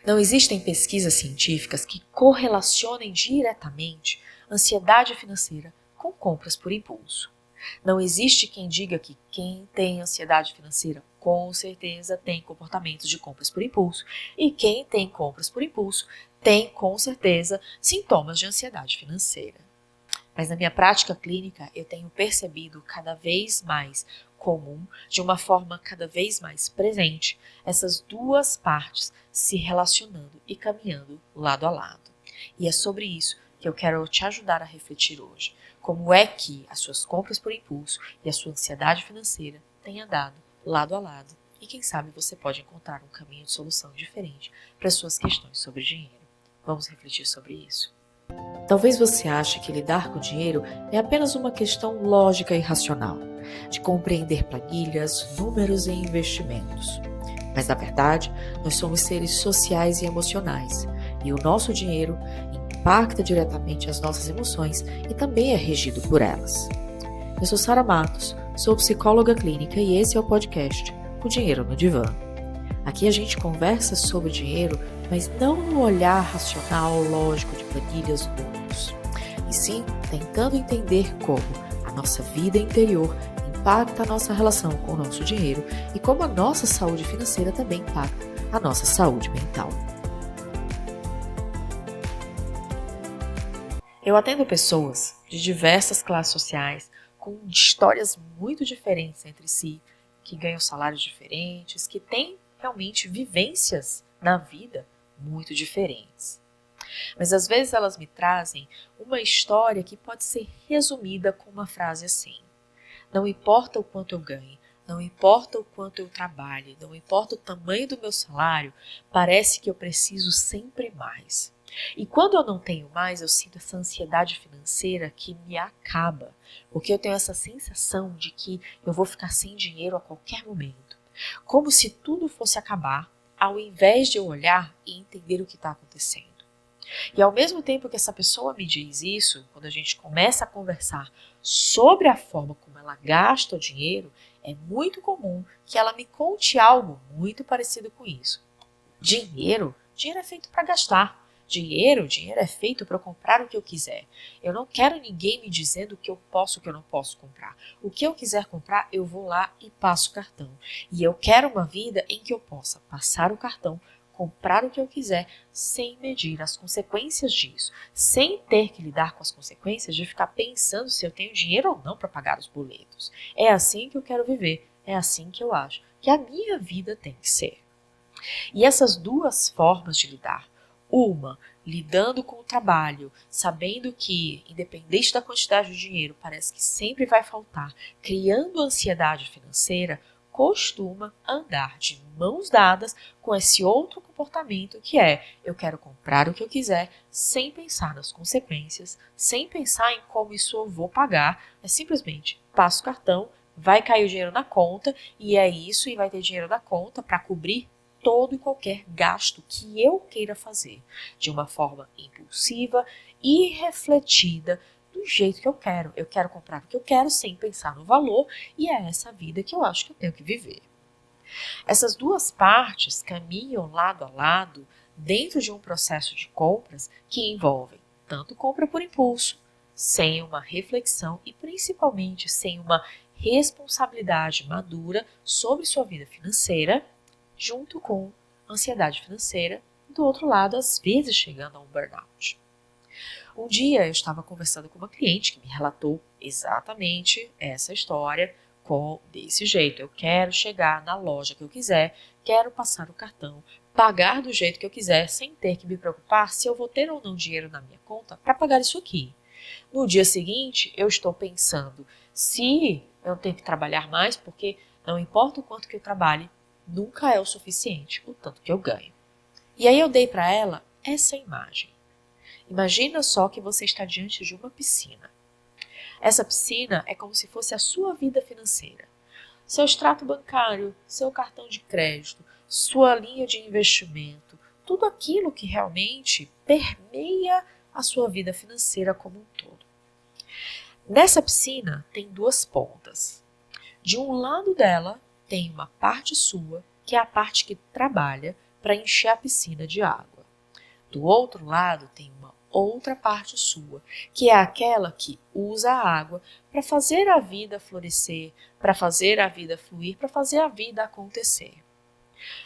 Não existem pesquisas científicas que correlacionem diretamente ansiedade financeira com compras por impulso. Não existe quem diga que quem tem ansiedade financeira com certeza tem comportamentos de compras por impulso e quem tem compras por impulso tem com certeza sintomas de ansiedade financeira. Mas na minha prática clínica eu tenho percebido cada vez mais comum, de uma forma cada vez mais presente, essas duas partes se relacionando e caminhando lado a lado. E é sobre isso que eu quero te ajudar a refletir hoje. Como é que as suas compras por impulso e a sua ansiedade financeira têm andado lado a lado e quem sabe você pode encontrar um caminho de solução diferente para as suas questões sobre dinheiro. Vamos refletir sobre isso? Talvez você ache que lidar com dinheiro é apenas uma questão lógica e racional, de compreender planilhas, números e investimentos. Mas na verdade, nós somos seres sociais e emocionais, e o nosso dinheiro impacta diretamente as nossas emoções e também é regido por elas. Eu sou Sara Matos, sou psicóloga clínica e esse é o podcast O Dinheiro no Divã. Aqui a gente conversa sobre dinheiro, mas não no olhar racional, lógico de planilhas, números. E sim, tentando entender como a nossa vida interior impacta a nossa relação com o nosso dinheiro e como a nossa saúde financeira também impacta a nossa saúde mental. Eu atendo pessoas de diversas classes sociais, com histórias muito diferentes entre si, que ganham salários diferentes, que têm realmente vivências na vida muito diferentes. Mas às vezes elas me trazem uma história que pode ser resumida com uma frase assim: não importa o quanto eu ganhe, não importa o quanto eu trabalhe, não importa o tamanho do meu salário, parece que eu preciso sempre mais. E quando eu não tenho mais, eu sinto essa ansiedade financeira que me acaba, porque eu tenho essa sensação de que eu vou ficar sem dinheiro a qualquer momento. Como se tudo fosse acabar, ao invés de eu olhar e entender o que está acontecendo. E ao mesmo tempo que essa pessoa me diz isso, quando a gente começa a conversar sobre a forma como ela gasta o dinheiro, é muito comum que ela me conte algo muito parecido com isso. Dinheiro é feito para gastar. Dinheiro é feito para eu comprar o que eu quiser. Eu não quero ninguém me dizendo o que eu posso e o que eu não posso comprar. O que eu quiser comprar, eu vou lá e passo o cartão. E eu quero uma vida em que eu possa passar o cartão, comprar o que eu quiser, sem medir as consequências disso, sem ter que lidar com as consequências de ficar pensando se eu tenho dinheiro ou não para pagar os boletos. É assim que eu quero viver, é assim que eu acho que a minha vida tem que ser. E essas duas formas de lidar, uma, lidando com o trabalho, sabendo que, independente da quantidade de dinheiro, parece que sempre vai faltar, criando ansiedade financeira, costuma andar de mãos dadas com esse outro comportamento que é: eu quero comprar o que eu quiser, sem pensar nas consequências, sem pensar em como isso eu vou pagar, é simplesmente passo o cartão, vai cair o dinheiro na conta e é isso, e vai ter dinheiro na conta para cobrir todo e qualquer gasto que eu queira fazer, de uma forma impulsiva e refletida, do jeito que eu quero. Eu quero comprar o que eu quero sem pensar no valor e é essa vida que eu acho que eu tenho que viver. Essas duas partes caminham lado a lado dentro de um processo de compras que envolvem tanto compra por impulso, sem uma reflexão e principalmente sem uma responsabilidade madura sobre sua vida financeira, junto com ansiedade financeira, do outro lado, às vezes chegando a um burnout. Um dia eu estava conversando com uma cliente que me relatou exatamente essa história desse jeito. Eu quero chegar na loja que eu quiser, quero passar o cartão, pagar do jeito que eu quiser, sem ter que me preocupar se eu vou ter ou não dinheiro na minha conta para pagar isso aqui. No dia seguinte, eu estou pensando se eu tenho que trabalhar mais, porque não importa o quanto que eu trabalhe, nunca é o suficiente o tanto que eu ganho. E aí eu dei para ela essa imagem. Imagina só que você está diante de uma piscina. Essa piscina é como se fosse a sua vida financeira. Seu extrato bancário, seu cartão de crédito, sua linha de investimento, tudo aquilo que realmente permeia a sua vida financeira como um todo. Nessa piscina tem duas pontas. De um lado dela tem uma parte sua, que é a parte que trabalha, para encher a piscina de água. Do outro lado tem uma outra parte sua, que é aquela que usa a água para fazer a vida florescer, para fazer a vida fluir, para fazer a vida acontecer.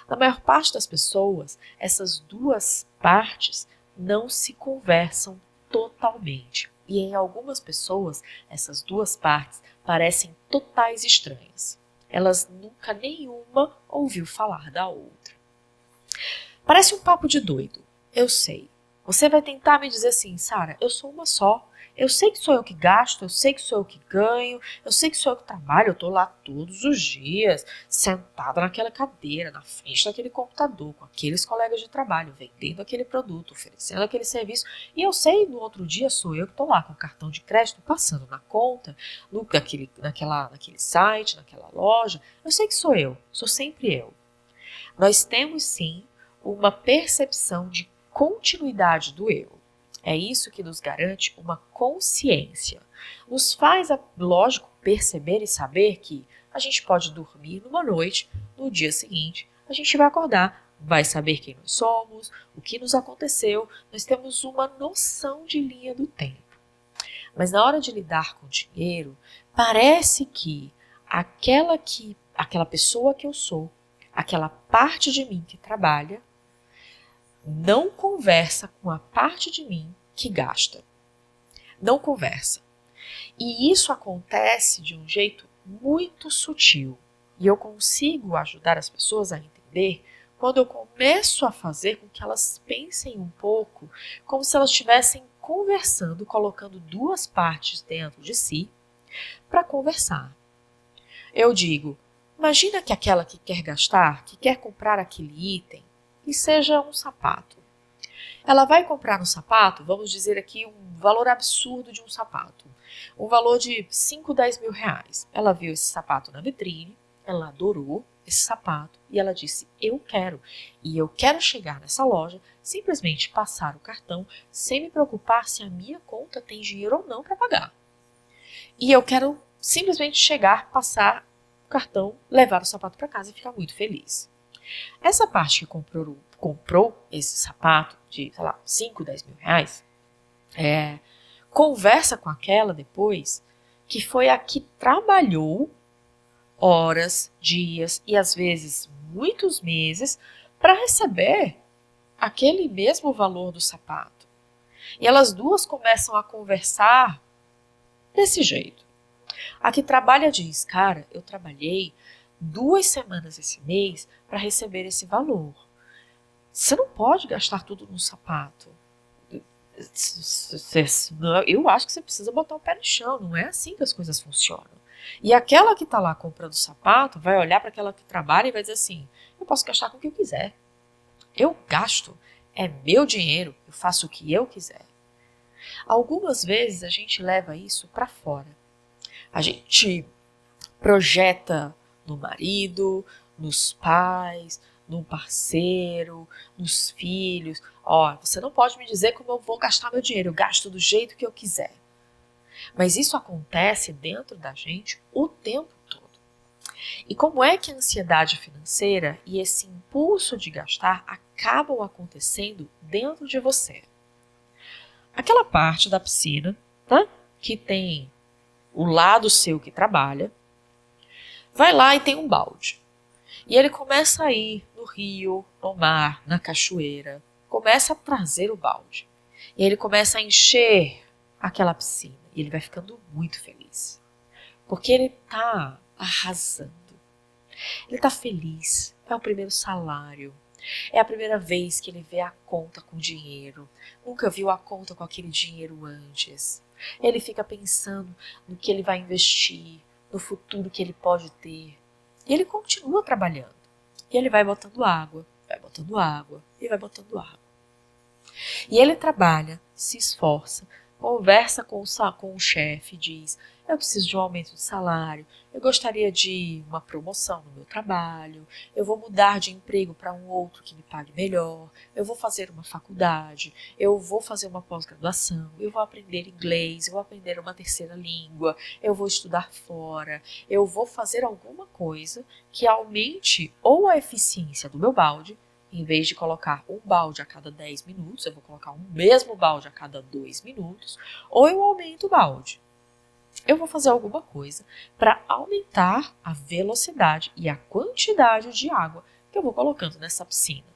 Na maior parte das pessoas, essas duas partes não se conversam totalmente. E em algumas pessoas, essas duas partes parecem totais estranhas. Elas nunca nenhuma ouviu falar da outra. Parece um papo de doido, eu sei. Você vai tentar me dizer assim, Sara, eu sou uma só. Eu sei que sou eu que gasto, eu sei que sou eu que ganho, eu sei que sou eu que trabalho, eu estou lá todos os dias, sentada naquela cadeira, na frente daquele computador, com aqueles colegas de trabalho, vendendo aquele produto, oferecendo aquele serviço. E eu sei, no outro dia sou eu que estou lá com o cartão de crédito, passando na conta, naquele site, naquela loja. Eu sei que sou sempre eu. Nós temos sim uma percepção de continuidade do eu. É isso que nos garante uma consciência. Nos faz, lógico, perceber e saber que a gente pode dormir numa noite, no dia seguinte a gente vai acordar, vai saber quem nós somos, o que nos aconteceu, nós temos uma noção de linha do tempo. Mas na hora de lidar com o dinheiro, parece que aquela pessoa que eu sou, aquela parte de mim que trabalha, não conversa com a parte de mim que gasta. Não conversa. E isso acontece de um jeito muito sutil. E eu consigo ajudar as pessoas a entender quando eu começo a fazer com que elas pensem um pouco como se elas estivessem conversando, colocando duas partes dentro de si para conversar. Eu digo, imagina que aquela que quer gastar, que quer comprar aquele item, que seja um sapato. Ela vai comprar um sapato, vamos dizer aqui um valor absurdo de um sapato. Um valor de 5, 10 mil reais. Ela viu esse sapato na vitrine, ela adorou esse sapato e ela disse, eu quero. E eu quero chegar nessa loja, simplesmente passar o cartão, sem me preocupar se a minha conta tem dinheiro ou não para pagar. E eu quero simplesmente chegar, passar o cartão, levar o sapato para casa e ficar muito feliz. Essa parte que comprou esse sapato de, 5, 10 mil reais, conversa com aquela depois que foi a que trabalhou horas, dias e às vezes muitos meses para receber aquele mesmo valor do sapato. E elas duas começam a conversar desse jeito. A que trabalha diz, cara, eu trabalhei 2 semanas esse mês para receber esse valor. Você não pode gastar tudo num sapato. Eu acho que você precisa botar o pé no chão. Não é assim que as coisas funcionam. E aquela que está lá comprando sapato vai olhar para aquela que trabalha e vai dizer assim, eu posso gastar com o que eu quiser. Eu gasto. É meu dinheiro. Eu faço o que eu quiser. Algumas vezes a gente leva isso para fora. A gente projeta no marido, nos pais, no parceiro, nos filhos. Você não pode me dizer como eu vou gastar meu dinheiro, eu gasto do jeito que eu quiser. Mas isso acontece dentro da gente o tempo todo. E como é que a ansiedade financeira e esse impulso de gastar acabam acontecendo dentro de você? Aquela parte da piscina, tá? Que tem o lado seu que trabalha, vai lá e tem um balde. E ele começa a ir no rio, no mar, na cachoeira. Começa a trazer o balde. E ele começa a encher aquela piscina. E ele vai ficando muito feliz. Porque ele está arrasando. Ele está feliz. É o primeiro salário. É a primeira vez que ele vê a conta com dinheiro. Nunca viu a conta com aquele dinheiro antes. Ele fica pensando no que ele vai investir, no futuro que ele pode ter. E ele continua trabalhando. E ele vai botando água, vai botando água e vai botando água. E ele trabalha, se esforça, conversa com o chefe, diz, eu preciso de um aumento de salário, eu gostaria de uma promoção no meu trabalho, eu vou mudar de emprego para um outro que me pague melhor, eu vou fazer uma faculdade, eu vou fazer uma pós-graduação, eu vou aprender inglês, eu vou aprender uma terceira língua, eu vou estudar fora, eu vou fazer alguma coisa que aumente ou a eficiência do meu balde Em vez de colocar um balde a cada 10 minutos, eu vou colocar o mesmo balde a cada 2 minutos, ou eu aumento o balde. Eu vou fazer alguma coisa para aumentar a velocidade e a quantidade de água que eu vou colocando nessa piscina.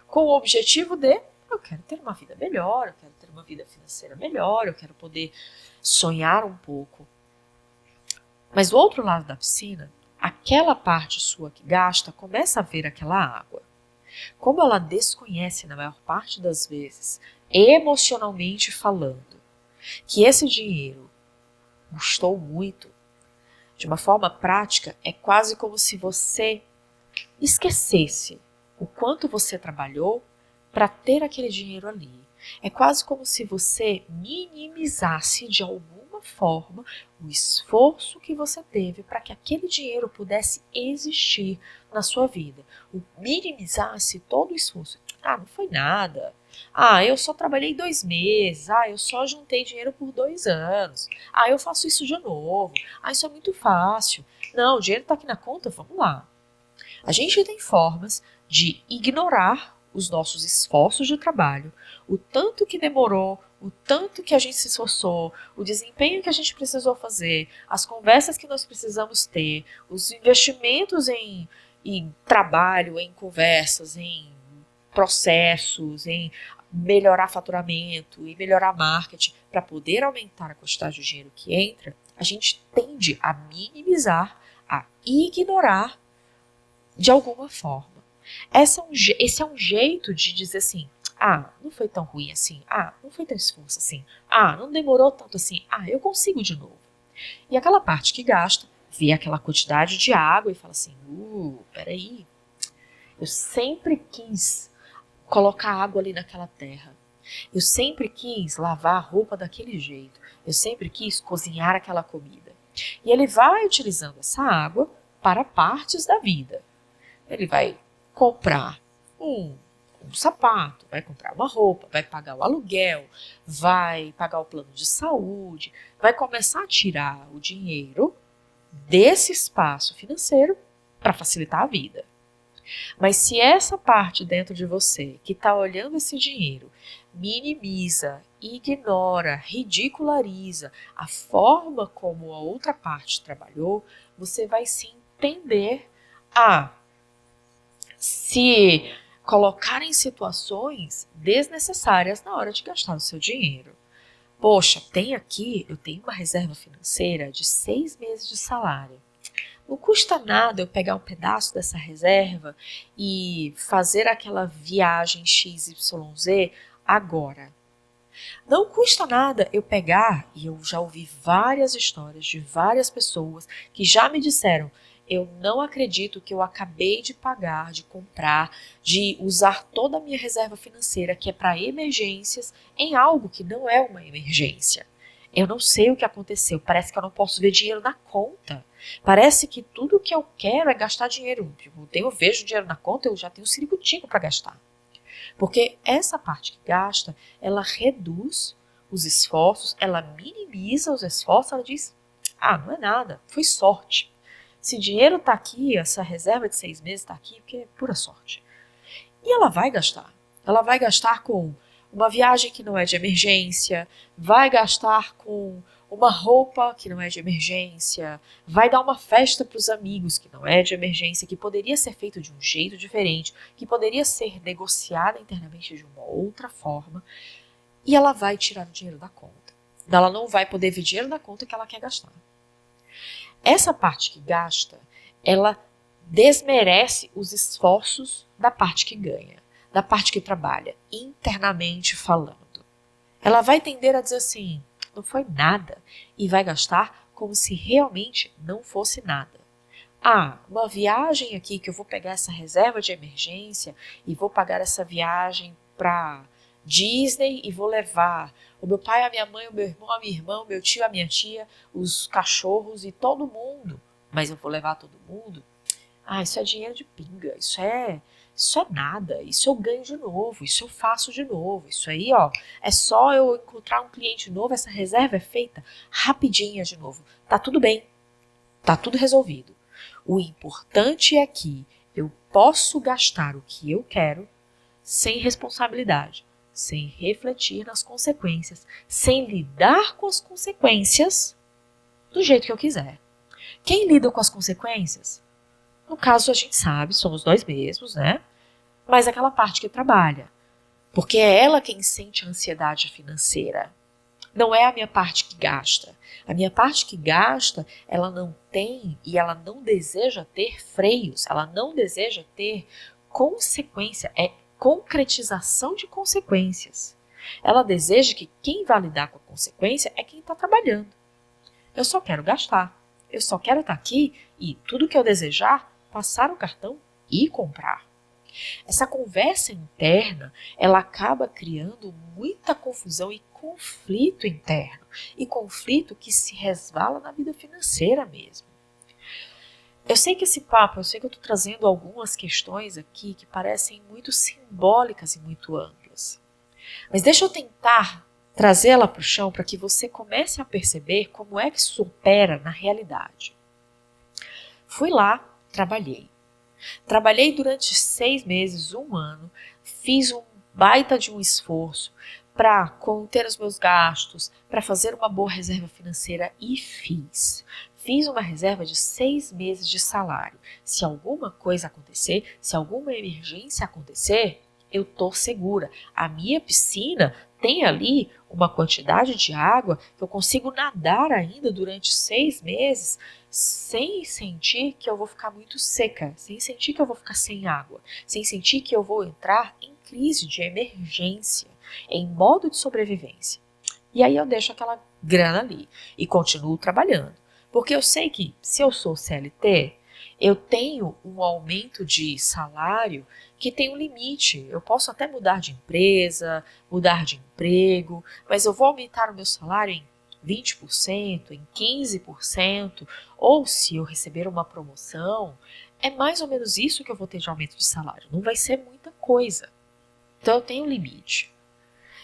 Com o objetivo de, eu quero ter uma vida melhor, eu quero ter uma vida financeira melhor, eu quero poder sonhar um pouco. Mas do outro lado da piscina, aquela parte sua que gasta começa a ver aquela água. Como ela desconhece, na maior parte das vezes, emocionalmente falando, que esse dinheiro custou muito, de uma forma prática, é quase como se você esquecesse o quanto você trabalhou para ter aquele dinheiro ali. É quase como se você minimizasse de alguma forma o esforço que você teve para que aquele dinheiro pudesse existir na sua vida. O minimizasse todo o esforço. Ah, não foi nada. Ah, eu só trabalhei 2 meses. Ah, eu só juntei dinheiro por 2 anos. Ah, eu faço isso de novo. Ah, isso é muito fácil. Não, o dinheiro está aqui na conta, vamos lá. A gente tem formas de ignorar os nossos esforços de trabalho, o tanto que demorou, o tanto que a gente se esforçou, o desempenho que a gente precisou fazer, as conversas que nós precisamos ter, os investimentos em trabalho, em conversas, em processos, em melhorar faturamento e melhorar marketing para poder aumentar a quantidade de dinheiro que entra, a gente tende a minimizar, a ignorar de alguma forma. Esse é um jeito de dizer assim, ah, não foi tão ruim assim, ah, não foi tão esforço assim, ah, não demorou tanto assim, ah, eu consigo de novo. E aquela parte que gasta, vê aquela quantidade de água e fala assim, peraí, eu sempre quis colocar água ali naquela terra. Eu sempre quis lavar a roupa daquele jeito. Eu sempre quis cozinhar aquela comida. E ele vai utilizando essa água para partes da vida. Ele vai comprar um sapato, vai comprar uma roupa, vai pagar o aluguel, vai pagar o plano de saúde, vai começar a tirar o dinheiro desse espaço financeiro para facilitar a vida. Mas se essa parte dentro de você que está olhando esse dinheiro minimiza, ignora, ridiculariza a forma como a outra parte trabalhou, você vai se entender a se colocar em situações desnecessárias na hora de gastar o seu dinheiro. Poxa, eu tenho uma reserva financeira de 6 meses de salário. Não custa nada eu pegar um pedaço dessa reserva e fazer aquela viagem XYZ agora. Não custa nada eu pegar, e eu já ouvi várias histórias de várias pessoas que já me disseram, eu não acredito que eu acabei de pagar, de comprar, de usar toda a minha reserva financeira, que é para emergências, em algo que não é uma emergência. Eu não sei o que aconteceu, parece que eu não posso ver dinheiro na conta. Parece que tudo que eu quero é gastar dinheiro. Eu vejo dinheiro na conta, eu já tenho um circuitinho para gastar. Porque essa parte que gasta, ela reduz os esforços, ela minimiza os esforços, ela diz, não é nada, foi sorte. Se dinheiro está aqui, essa reserva de 6 meses está aqui, porque é pura sorte. E ela vai gastar. Ela vai gastar com uma viagem que não é de emergência, vai gastar com uma roupa que não é de emergência, vai dar uma festa para os amigos que não é de emergência, que poderia ser feito de um jeito diferente, que poderia ser negociada internamente de uma outra forma, e ela vai tirar o dinheiro da conta. Ela não vai poder ver dinheiro na conta que ela quer gastar. Essa parte que gasta, ela desmerece os esforços da parte que ganha, da parte que trabalha, internamente falando. Ela vai tender a dizer assim, não foi nada, e vai gastar como se realmente não fosse nada. Uma viagem aqui que eu vou pegar essa reserva de emergência e vou pagar essa viagem para Disney e vou levar o meu pai, a minha mãe, o meu irmão, a minha irmã, o meu tio, a minha tia, os cachorros e todo mundo. Mas eu vou levar todo mundo? Isso é dinheiro de pinga, isso é nada, isso eu ganho de novo, isso eu faço de novo, isso aí, é só eu encontrar um cliente novo, essa reserva é feita rapidinha de novo. Tá tudo bem, tá tudo resolvido. O importante é que eu posso gastar o que eu quero, sem responsabilidade, sem refletir nas consequências, sem lidar com as consequências do jeito que eu quiser. Quem lida com as consequências? No caso, a gente sabe, somos nós mesmos, né? Mas aquela parte que trabalha. Porque é ela quem sente a ansiedade financeira. Não é a minha parte que gasta. A minha parte que gasta, ela não tem e ela não deseja ter freios. Ela não deseja ter consequência. É concretização de consequências. Ela deseja que quem vai lidar com a consequência é quem está trabalhando. Eu só quero gastar. Eu só quero estar aqui e tudo que eu desejar, passar o cartão e comprar. Essa conversa interna, ela acaba criando muita confusão e conflito interno. E conflito que se resvala na vida financeira mesmo. Eu sei que esse papo, eu sei que eu estou trazendo algumas questões aqui que parecem muito simbólicas e muito amplas. Mas deixa eu tentar trazer ela para o chão para que você comece a perceber como é que isso opera na realidade. Fui lá, trabalhei. Trabalhei durante 6 meses, 1 ano, fiz um baita de um esforço para conter os meus gastos, para fazer uma boa reserva financeira e fiz. Fiz uma reserva de 6 meses de salário. Se alguma coisa acontecer, se alguma emergência acontecer, eu estou segura. A minha piscina tem ali uma quantidade de água que eu consigo nadar ainda durante 6 meses sem sentir que eu vou ficar muito seca, sem sentir que eu vou ficar sem água, sem sentir que eu vou entrar em crise de emergência, em modo de sobrevivência. E aí eu deixo aquela grana ali e continuo trabalhando. Porque eu sei que se eu sou CLT, eu tenho um aumento de salário que tem um limite. Eu posso até mudar de empresa, mudar de emprego, mas eu vou aumentar o meu salário em 20%, em 15%, ou se eu receber uma promoção, é mais ou menos isso que eu vou ter de aumento de salário. Não vai ser muita coisa. Então eu tenho um limite.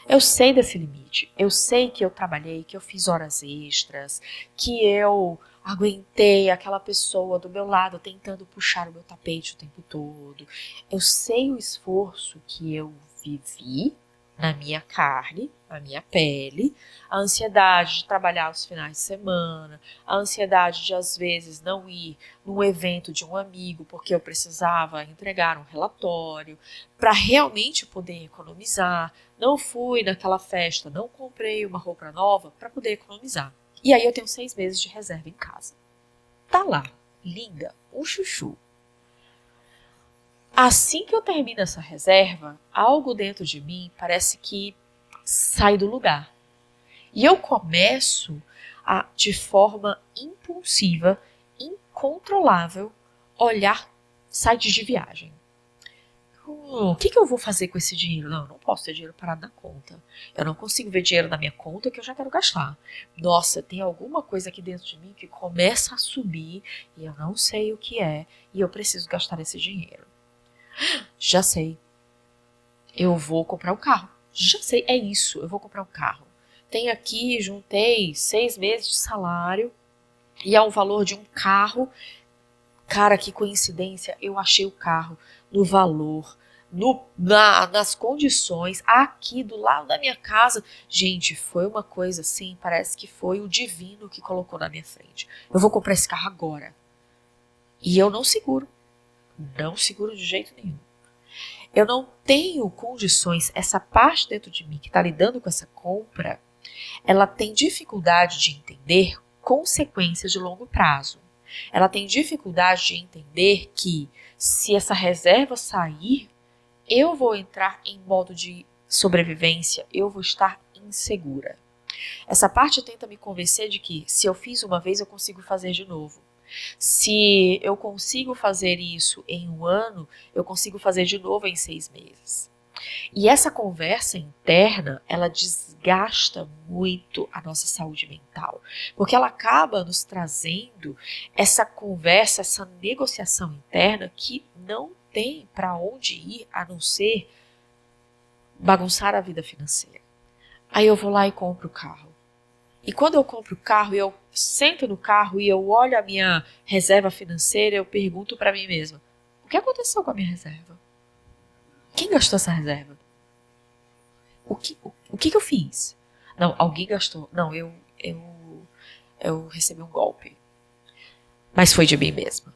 Eu sei desse limite. Eu sei que eu trabalhei, que eu fiz horas extras, que eu aguentei aquela pessoa do meu lado tentando puxar o meu tapete o tempo todo. Eu sei o esforço que eu vivi na minha carne, na minha pele, a ansiedade de trabalhar os finais de semana, a ansiedade de às vezes não ir num evento de um amigo porque eu precisava entregar um relatório para realmente poder economizar. Não fui naquela festa, não comprei uma roupa nova para poder economizar. E aí eu tenho 6 meses de reserva em casa. Tá lá, linda, um chuchu. Assim que eu termino essa reserva, algo dentro de mim parece que sai do lugar. E eu começo a, de forma impulsiva, incontrolável, olhar sites de viagem. O que eu vou fazer com esse dinheiro? Não, eu não posso ter dinheiro parado na conta. Eu não consigo ver dinheiro na minha conta que eu já quero gastar. Nossa, tem alguma coisa aqui dentro de mim que começa a subir e eu não sei o que é e eu preciso gastar esse dinheiro. Já sei. Eu vou comprar um carro. Já sei, é isso, eu vou comprar um carro. Tenho aqui, juntei 6 meses de salário e é o valor de um carro. Cara, que coincidência, eu achei o carro no valor, nas condições, aqui do lado da minha casa. Gente, foi uma coisa assim, parece que foi o divino que colocou na minha frente. Eu vou comprar esse carro agora. E eu não seguro de jeito nenhum. Eu não tenho condições, essa parte dentro de mim que está lidando com essa compra, ela tem dificuldade de entender consequências de longo prazo. Ela tem dificuldade de entender que se essa reserva sair, eu vou entrar em modo de sobrevivência, eu vou estar insegura. Essa parte tenta me convencer de que se eu fiz uma vez, eu consigo fazer de novo. Se eu consigo fazer isso em 1 ano, eu consigo fazer de novo em 6 meses. E essa conversa interna, ela desgasta muito a nossa saúde mental, porque ela acaba nos trazendo essa conversa, essa negociação interna que não tem para onde ir a não ser bagunçar a vida financeira. Aí eu vou lá e compro o carro. E quando eu compro o carro, eu sento no carro e eu olho a minha reserva financeira, eu pergunto para mim mesma, o que aconteceu com a minha reserva? Quem gastou essa reserva? O que eu fiz? Não, alguém gastou. Não, eu recebi um golpe. Mas foi de mim mesma.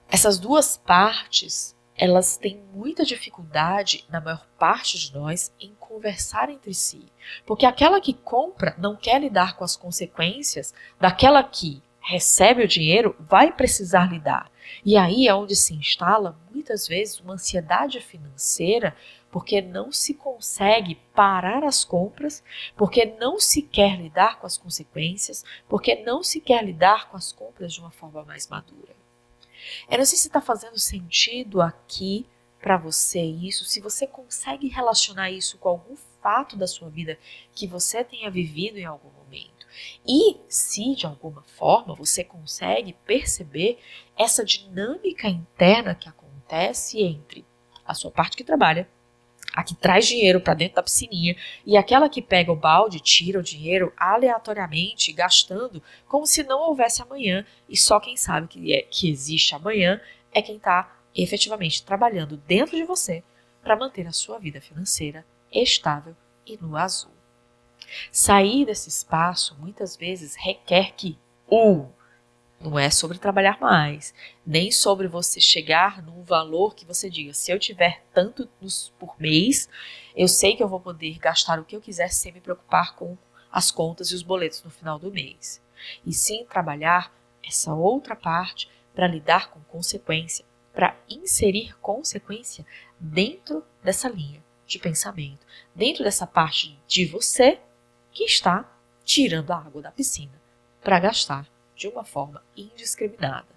Essas duas partes, elas têm muita dificuldade, na maior parte de nós, em conversar entre si. Porque aquela que compra não quer lidar com as consequências daquela que recebe o dinheiro, vai precisar lidar. E aí é onde se instala, muitas vezes, uma ansiedade financeira, porque não se consegue parar as compras, porque não se quer lidar com as consequências, porque não se quer lidar com as compras de uma forma mais madura. Eu não sei se está fazendo sentido aqui para você isso, se você consegue relacionar isso com algum fato da sua vida que você tenha vivido em algum momento. E se de alguma forma você consegue perceber essa dinâmica interna que acontece entre a sua parte que trabalha, a que traz dinheiro para dentro da piscininha e aquela que pega o balde, tira o dinheiro aleatoriamente, gastando como se não houvesse amanhã, e só quem sabe que existe amanhã é quem está efetivamente trabalhando dentro de você para manter a sua vida financeira estável e no azul. Sair desse espaço muitas vezes requer que não é sobre trabalhar mais, nem sobre você chegar num valor que você diga, se eu tiver tanto por mês, eu sei que eu vou poder gastar o que eu quiser sem me preocupar com as contas e os boletos no final do mês. E sim trabalhar essa outra parte para lidar com consequência, para inserir consequência dentro dessa linha de pensamento, dentro dessa parte de você que está tirando a água da piscina para gastar de uma forma indiscriminada.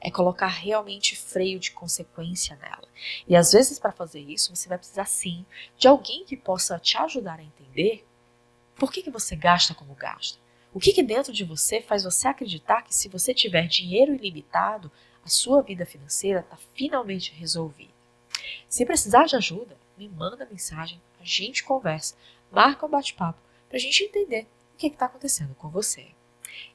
É colocar realmente freio de consequência nela. E às vezes, para fazer isso, você vai precisar sim de alguém que possa te ajudar a entender por que você gasta como gasta. O que dentro de você faz você acreditar que se você tiver dinheiro ilimitado, a sua vida financeira está finalmente resolvida. Se precisar de ajuda, me manda mensagem, a gente conversa, marca um bate-papo para a gente entender o que está acontecendo com você.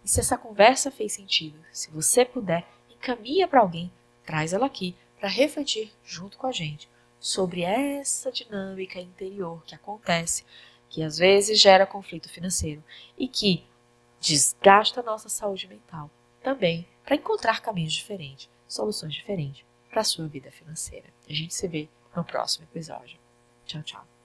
E se essa conversa fez sentido, se você puder, encaminha para alguém, traz ela aqui para refletir junto com a gente sobre essa dinâmica interior que acontece, que às vezes gera conflito financeiro e que desgasta a nossa saúde mental também, para encontrar caminhos diferentes, soluções diferentes para a sua vida financeira. A gente se vê no próximo episódio. Tchau, tchau.